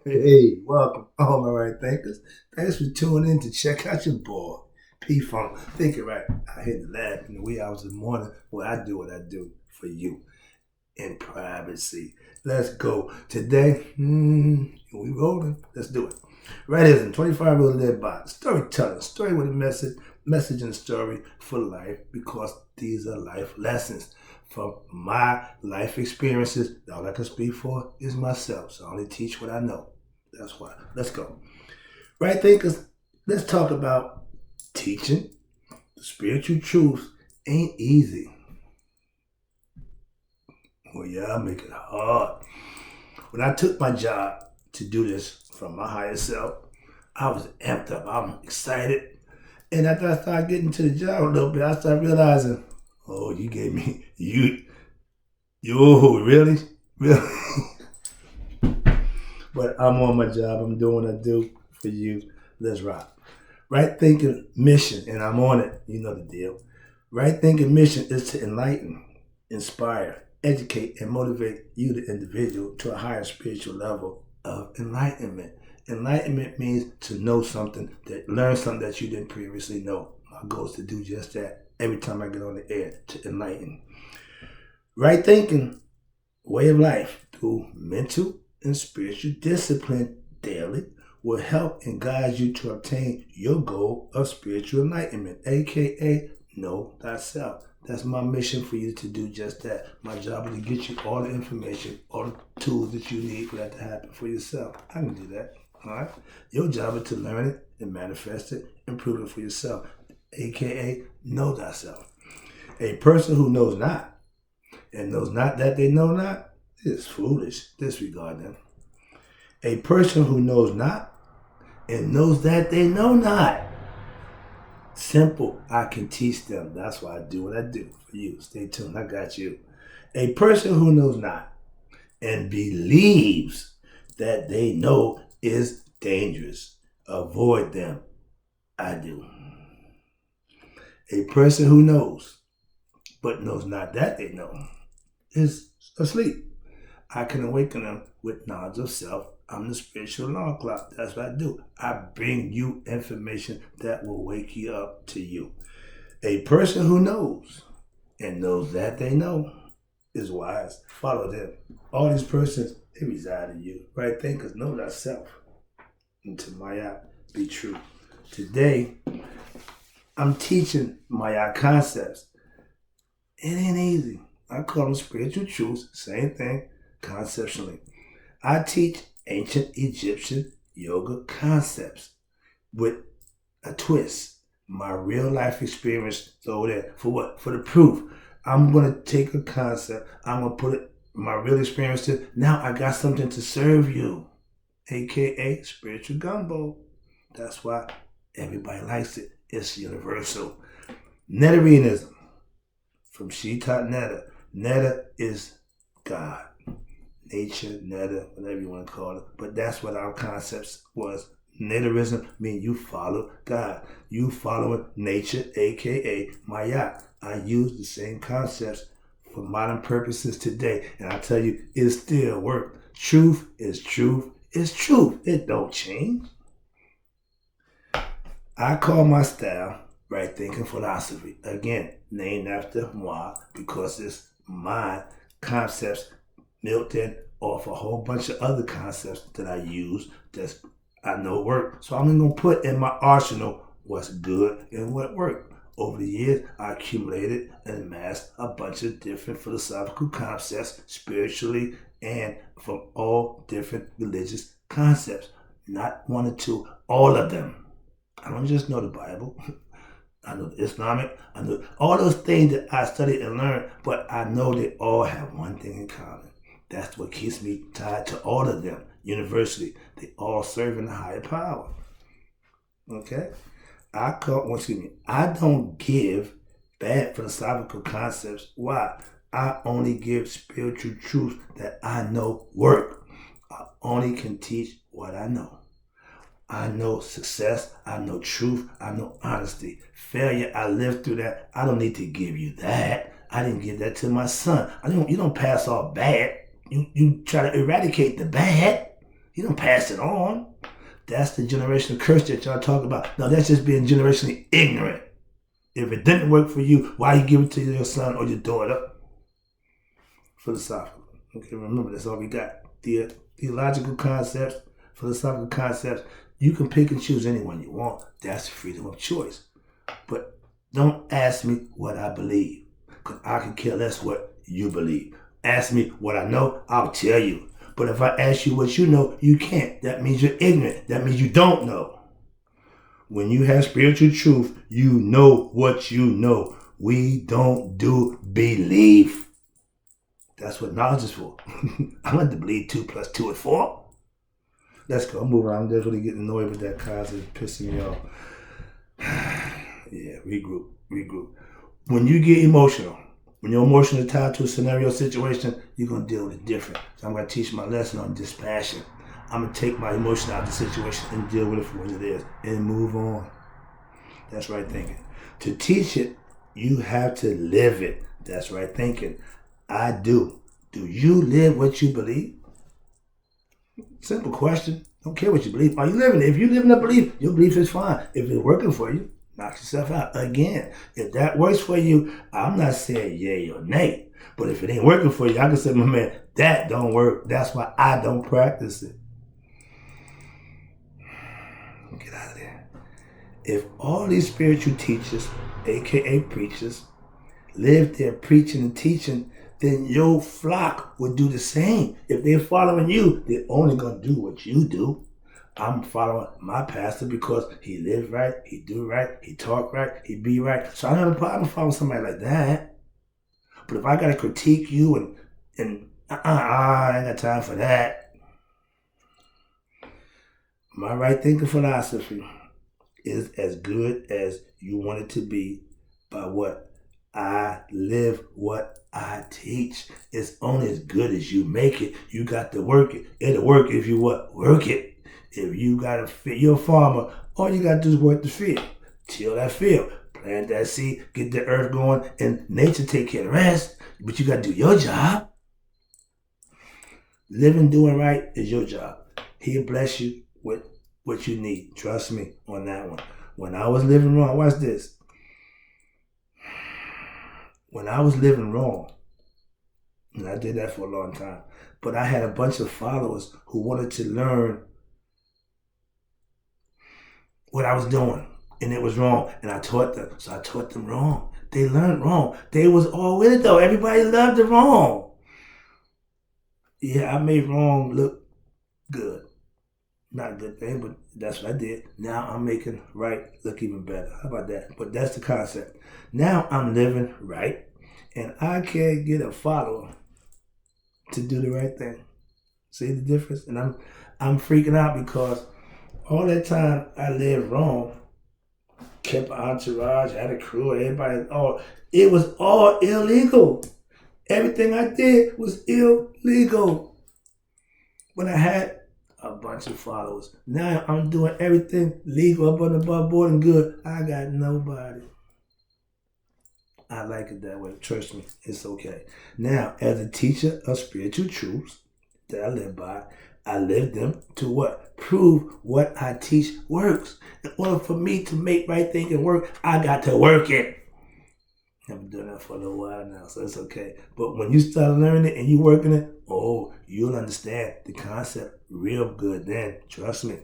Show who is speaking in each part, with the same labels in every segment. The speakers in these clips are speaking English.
Speaker 1: Hey, welcome, all my right thinkers. Thanks for tuning in to check out your boy, P Funk. Thinking right. I hit the laugh in the wee hours of the morning where I do what I do for you in privacy. Let's go. Today, we rolling. Let's do it. Rightism, 25 rules of their body. Storytelling, story with a message and story for life because these are life lessons from my life experiences. All I can speak for is myself, so I only teach what I know. That's why. Let's go. Right thinkers, let's talk about teaching. The spiritual truth ain't easy. Well, yeah, I make it hard. When I took my job to do this from my higher self, I was amped up. I'm excited. And after I started getting to the job a little bit, I started realizing, oh, you gave me, you really? Really? But I'm on my job. I'm doing what I do for you. Let's rock. Right thinking mission, and I'm on it. You know the deal. Right thinking mission is to enlighten, inspire, educate, and motivate you, the individual, to a higher spiritual level of enlightenment. Enlightenment means to know something, learn something that you didn't previously know. My goal is to do just that every time I get on the air, to enlighten. Right thinking, way of life through mental and spiritual discipline daily will help and guide you to obtain your goal of spiritual enlightenment, aka know thyself. That's my mission for you to do just that. My job is to get you all the information, all the tools that you need for that to happen for yourself. I can do that. All right. Your job is to learn it and manifest it and prove it for yourself, aka know thyself. A person who knows not and knows not that they know not is foolish. Disregard them. A person who knows not and knows that they know not. Simple. I can teach them. That's why I do what I do for you. Stay tuned. I got you. A person who knows not and believes that they know is dangerous. Avoid them. I do. A person who knows but knows not that they know is asleep. I can awaken them with knowledge of self. I'm the spiritual alarm clock. That's what I do. I bring you information that will wake you up to you. A person who knows and knows that they know is wise. Follow them. All these persons, they reside in you. Right? Thinkers, know thyself. And to Maya, be true. Today, I'm teaching Maya concepts. It ain't easy. I call them spiritual truths. Same thing, conceptually. I teach ancient Egyptian yoga concepts with a twist. My real life experience thrown in. For what? For the proof. I'm going to take a concept. I'm going to put it, my real experience in. Now I got something to serve you. AKA spiritual gumbo. That's why everybody likes it. It's universal. Netarianism. From Shita Netta. Netta is God. Nature, netta, whatever you want to call it. But that's what our concepts was. Nettarism means you follow God. You following nature, aka Maya. I use the same concepts for modern purposes today. And I tell you, it still works. Truth is truth is truth. It don't change. I call my style right thinking philosophy. Again, named after moi because it's my concepts built in off a whole bunch of other concepts that I use that I know work. So I'm going to put in my arsenal what's good and what worked. Over the years, I accumulated and amassed a bunch of different philosophical concepts spiritually and from all different religious concepts. Not one or two, all of them. I don't just know the Bible. I know the Islamic. I know all those things that I studied and learned, but I know they all have one thing in common. That's what keeps me tied to all of them universally. They all serve in a higher power. Okay? I don't give bad philosophical concepts. Why? I only give spiritual truths that I know work. I only can teach what I know. I know success. I know truth. I know honesty. Failure, I lived through that. I don't need to give you that. I didn't give that to my son. You don't pass off bad. You try to eradicate the bad. You don't pass it on. That's the generational curse that y'all talk about. No, that's just being generationally ignorant. If it didn't work for you, why you give it to your son or your daughter? Philosophical. Okay, remember, that's all we got. Theological concepts, philosophical concepts. You can pick and choose anyone you want. That's freedom of choice. But don't ask me what I believe, because I can care less what you believe. Ask me what I know, I'll tell you. But if I ask you what you know, you can't. That means you're ignorant. That means you don't know. When you have spiritual truth, you know what you know. We don't do belief. That's what knowledge is for. I want to believe 2 + 2 is 4. Let's go. I'm moving on. I'm just really getting annoyed with that concept. It's pissing me off. Yeah, regroup. When you get emotional, when you're emotionally tied to a scenario situation, you're going to deal with it different. So I'm going to teach my lesson on dispassion. I'm going to take my emotion out of the situation and deal with it for what it is and move on. That's right thinking. To teach it, you have to live it. That's right thinking. I do. Do you live what you believe? Simple question. Don't care what you believe. Are you living it? If you live in a belief, your belief is fine. If it's working for you, knock yourself out. Again, if that works for you, I'm not saying yay or nay. But if it ain't working for you, I can say, my man, that don't work. That's why I don't practice it. Get out of there. If all these spiritual teachers, aka preachers, live there preaching and teaching, then your flock would do the same. If they're following you, they're only going to do what you do. I'm following my pastor because he lives right, he do right, he talk right, he be right. So I don't have a problem following somebody like that. But if I got to critique you and I ain't got time for that. My right thinking philosophy is as good as you want it to be by what I live, what I teach. It's only as good as you make it. You got to work it. It'll work if you what? Work it. If you got to fit, you're a farmer, all you got to do is work the field. Till that field. Plant that seed, get the earth going, and nature take care of the rest. But you got to do your job. Living, doing right is your job. He'll bless you with what you need. Trust me on that one. When I was living wrong, watch this. When I was living wrong, and I did that for a long time, but I had a bunch of followers who wanted to learn what I was doing, and it was wrong, and I taught them, so I taught them wrong. They learned wrong. They was all with it though. Everybody loved the wrong. Yeah, I made wrong look good. Not a good thing, but that's what I did. Now I'm making right look even better. How about that? But that's the concept. Now I'm living right, and I can't get a follower to do the right thing. See the difference? And I'm freaking out because all that time I lived wrong, kept an entourage, had a crew, everybody, it was all illegal. Everything I did was illegal. When I had a bunch of followers. Now I'm doing everything legal, up on above board and good. I got nobody. I like it that way. Trust me, it's okay. Now, as a teacher of spiritual truths that I live by, I live them to what? Prove what I teach works. In order for me to make right thinking work, I got to work it. I've been doing that for a little while now, so it's okay. But when you start learning it and you working it, you'll understand the concept real good then. Trust me.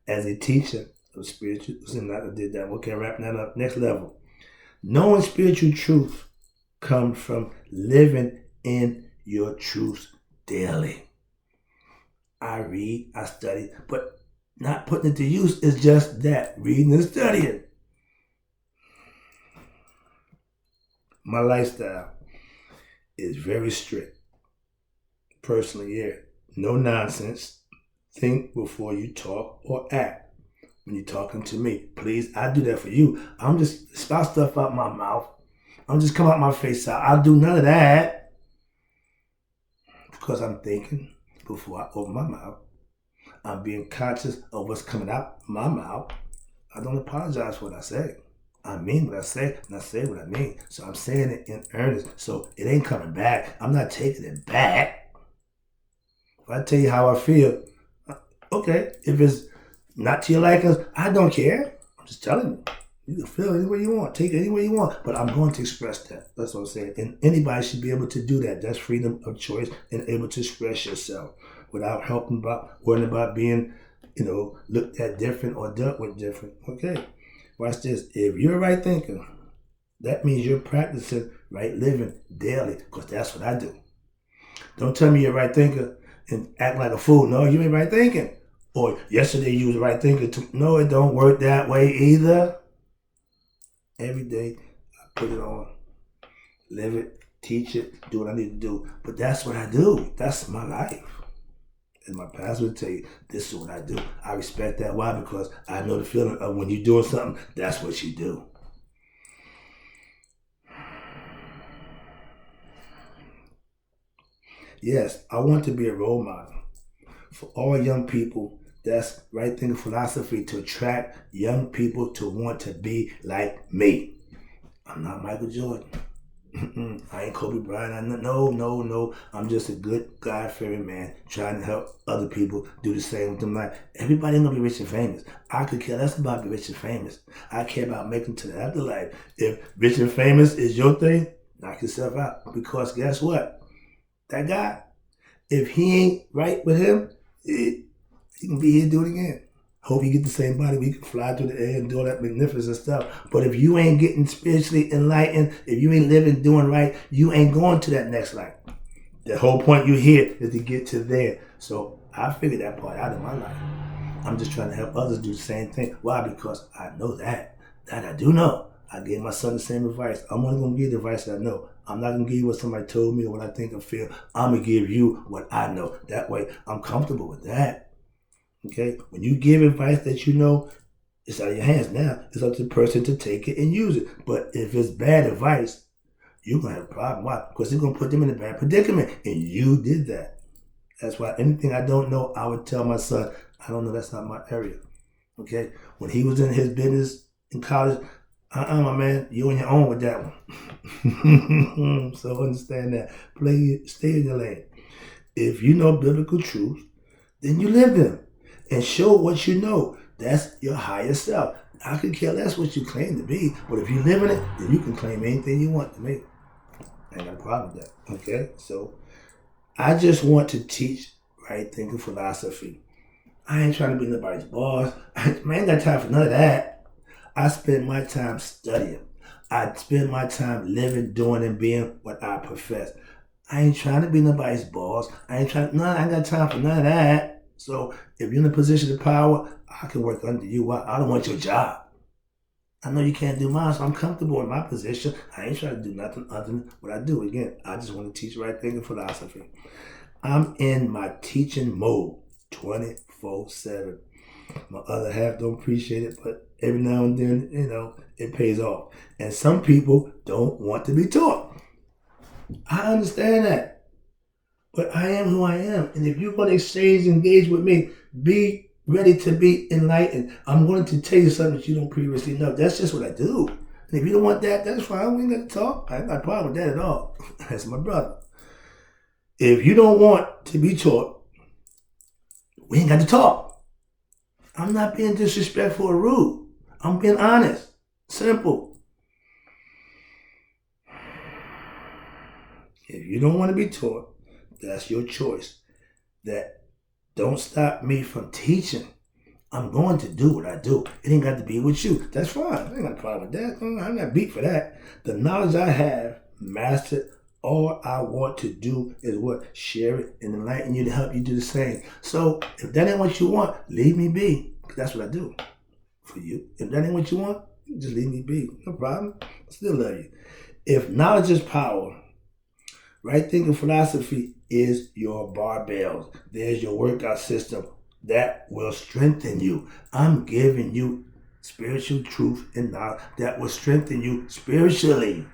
Speaker 1: As a teacher of spiritual, I did that. Okay, wrapping that up. Next level. Knowing spiritual truth comes from living in your truth daily. I read, I study, but not putting it to use is just that, reading and studying. My lifestyle is very strict. Personally, yeah. No nonsense. Think before you talk or act. When you're talking to me, please, I do that for you. I'm just spout stuff out my mouth. I'm just come out my face out. I'll do none of that. Because I'm thinking before I open my mouth. I'm being conscious of what's coming out my mouth. I don't apologize for what I say. I mean what I say, and I say what I mean. So I'm saying it in earnest. So it ain't coming back. I'm not taking it back. I tell you how I feel, okay, if it's not to your liking, I don't care. I'm just telling you. You can feel it any way you want, take it any way you want, but I'm going to express that. That's what I'm saying. And anybody should be able to do that. That's freedom of choice and able to express yourself without worrying about being, looked at different or dealt with different. Okay, watch this. If you're a right thinker, that means you're practicing right living daily, because that's what I do. Don't tell me you're a right thinker and act like a fool. No, you ain't right thinking. Or yesterday you was right thinker too. No, it don't work that way either. Every day I put it on, live it, teach it, do what I need to do. But that's what I do. That's my life. And my pastor would tell you, this is what I do. I respect that. Why? Because I know the feeling of when you're doing something, that's what you do. Yes, I want to be a role model for all young people. That's right thinking philosophy, to attract young people to want to be like me. I'm not Michael Jordan. I ain't Kobe Bryant. No. I'm just a good God-fearing man trying to help other people do the same with them. Like, everybody ain't gonna be rich and famous. I could care less about being rich and famous. I care about making it to the afterlife. If rich and famous is your thing, knock yourself out. Because guess what? That guy, if he ain't right with him, he can be here and do it again. Hope you get the same body. We can fly through the air and do all that magnificent stuff. But if you ain't getting spiritually enlightened, if you ain't living, doing right, you ain't going to that next life. The whole point you here is to get to there. So I figured that part out in my life. I'm just trying to help others do the same thing. Why? Because I know that. That I do know. I gave my son the same advice. I'm only going to give the advice that I know. I'm not going to give you what somebody told me or what I think or feel. I'm going to give you what I know. That way, I'm comfortable with that. Okay? When you give advice that you know, it's out of your hands now. It's up to the person to take it and use it. But if it's bad advice, you're going to have a problem. Why? Because it's going to put them in a bad predicament. And you did that. That's why anything I don't know, I would tell my son, I don't know, that's not my area. Okay? When he was in his business in college, my man, you're on your own with that one. So understand that. Stay in your lane. If you know biblical truth, then you live them and show what you know. That's your higher self. I could care less what you claim to be, but if you live in it, then you can claim anything you want to me. I ain't got a problem with that. Okay? So I just want to teach right thinking philosophy. I ain't trying to be nobody's boss. I ain't got time for none of that. I spend my time studying. I spend my time living, doing, and being what I profess. I ain't trying to be nobody's boss. I ain't got time for none of that. So if you're in a position of power, I can work under you. I don't want your job. I know you can't do mine, so I'm comfortable in my position. I ain't trying to do nothing other than what I do. Again, I just want to teach right thinking philosophy. I'm in my teaching mode 24/7. My other half don't appreciate it, but every now and then, it pays off. And some people don't want to be taught. I understand that. But I am who I am. And if you're going to engage with me, be ready to be enlightened. I'm going to tell you something that you don't previously know. That's just what I do. And if you don't want that, that's fine. We ain't got to talk. I ain't got a problem with that at all. That's my brother. If you don't want to be taught, we ain't got to talk. I'm not being disrespectful or rude. I'm being honest. Simple. If you don't want to be taught, that's your choice. That don't stop me from teaching. I'm going to do what I do. It ain't got to be with you. That's fine. I ain't got a problem with that. I'm not beat for that. The knowledge I have mastered, all I want to do is what? Share it and enlighten you to help you do the same. So if that ain't what you want, leave me be. That's what I do for you. If that ain't what you want, just leave me be. No problem. I still love you. If knowledge is power, right thinking philosophy is your barbells. There's your workout system that will strengthen you. I'm giving you spiritual truth and knowledge that will strengthen you spiritually.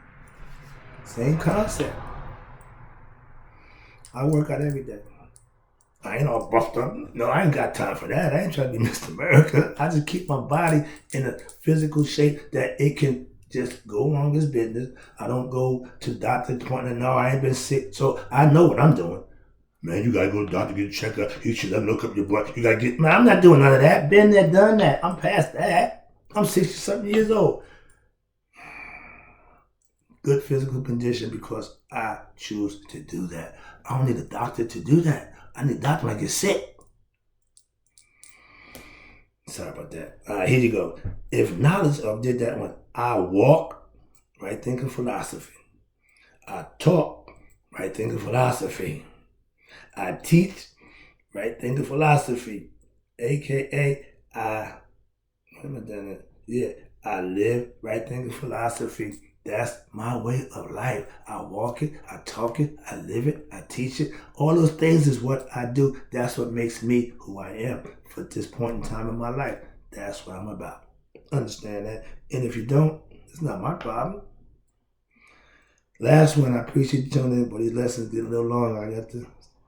Speaker 1: Same concept. I work out every day. I ain't all buffed up. No, I ain't got time for that. I ain't trying to be Mr. America. I just keep my body in a physical shape that it can just go along its business. I don't go to doctor's appointment. No, I ain't been sick. So I know what I'm doing. Man, you gotta go to the doctor, get a checkup. You should let me look up your blood. You gotta get, man, I'm not doing none of that. Been there, done that. I'm past that. I'm 60-something years old. Good physical condition because I choose to do that. I don't need a doctor to do that. I need a doctor when I get sick. Sorry about that. All right, here you go. If knowledge of did that one, I walk, right thinking philosophy. I talk, right thinking philosophy. I teach, right thinking philosophy. AKA, I live, right thinking philosophy. That's my way of life. I walk it, I talk it, I live it, I teach it. All those things is what I do. That's what makes me who I am for this point in time in my life. That's what I'm about. Understand that? And if you don't, it's not my problem. Last one, I appreciate you tuning in, but these lessons get a little longer. I got to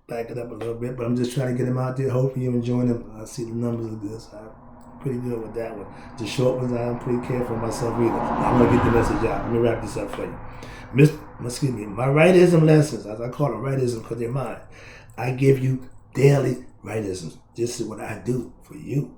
Speaker 1: back it up a little bit, but I'm just trying to get them out there. Hopefully you're enjoying them. I see the numbers are good, so I'm pretty good with that one. The short ones, I'm pretty careful of myself either. I'm going to get the message out. Let me wrap this up for you. My rightism lessons, as I call them rightism because they're mine. I give you daily rightisms. This is what I do for you.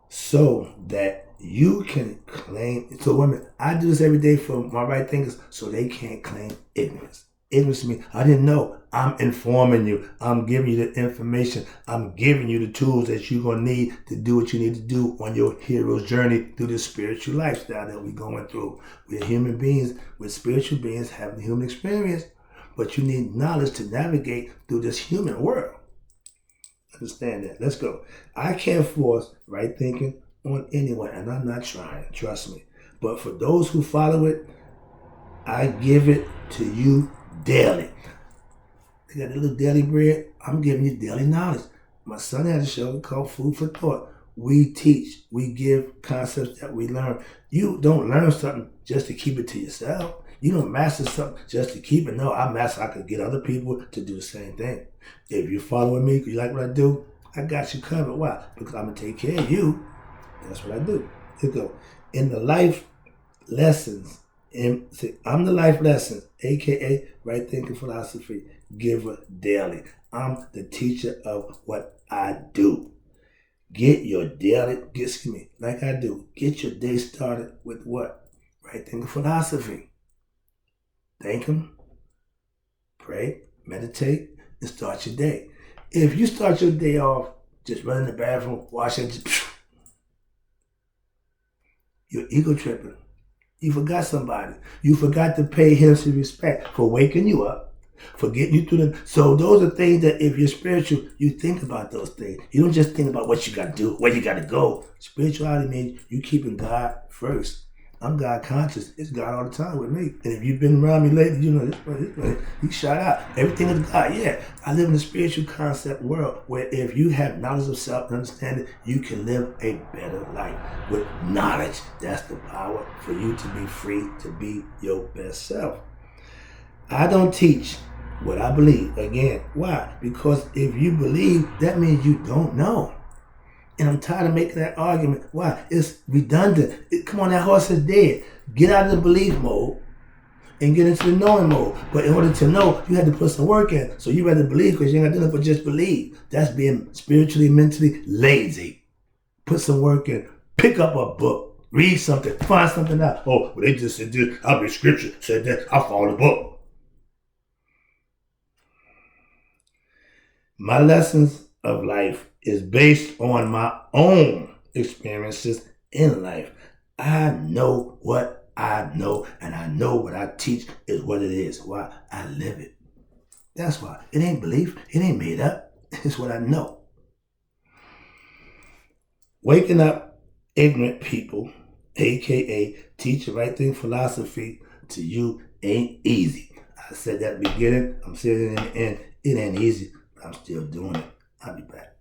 Speaker 1: So that you can claim, so women, I do this every day for my right thinkers so they can't claim ignorance. Ignorance to me, I didn't know. I'm informing you. I'm giving you the information. I'm giving you the tools that you're going to need to do what you need to do on your hero's journey through this spiritual lifestyle that we're going through. We're human beings, we're spiritual beings having the human experience, but you need knowledge to navigate through this human world. Understand that. Let's go. I can't force right thinking on anyone, and I'm not trying, trust me. But for those who follow it, I give it to you daily. They got a little daily bread. I'm giving you daily knowledge. My son has a show called Food for Thought. We teach, we give concepts that we learn. You don't learn something just to keep it to yourself. You don't master something just to keep it. No, I could get other people to do the same thing. If you're following me because you like what I do, I got you covered. Why? Because I'm going to take care of you. That's what I do. Here we go. In the life lessons, I'm the life lesson, a.k.a. right thinking philosophy giver daily. I'm the teacher of what I do. Get your daily, like I do, get your day started with what? Right thinking philosophy. Thank him, pray, meditate, and start your day. If you start your day off just running the bathroom, washing, you're ego tripping. You forgot somebody. You forgot to pay him some respect for waking you up, for getting you through the. So those are things that if you're spiritual, you think about those things. You don't just think about what you got to do, where you got to go. Spirituality means you keeping God first. I'm God conscious. It's God all the time with me. And if you've been around me lately, you know this way, you shout out. Everything is God. Yeah, I live in a spiritual concept world where if you have knowledge of self and understanding, you can live a better life with knowledge. That's the power for you to be free to be your best self. I don't teach what I believe. Again, why? Because if you believe, that means you don't know. And I'm tired of making that argument. Why? It's redundant. Come on, that horse is dead. Get out of the belief mode and get into the knowing mode. But in order to know, you had to put some work in. So you rather believe because you ain't got nothing but just believe. That's being spiritually, mentally lazy. Put some work in. Pick up a book. Read something. Find something out. Oh, well, they just said this. I read scripture. Said that. I follow the book. My lessons of life is based on my own experiences in life. I know what I know, and I know what I teach is what it is. Why? I live it. That's why. It ain't belief. It ain't made up. It's what I know. Waking up ignorant people, a.k.a. teach the right thing philosophy to you ain't easy. I said that at the beginning. I'm saying it in the end. It ain't easy, but I'm still doing it. I'll be back.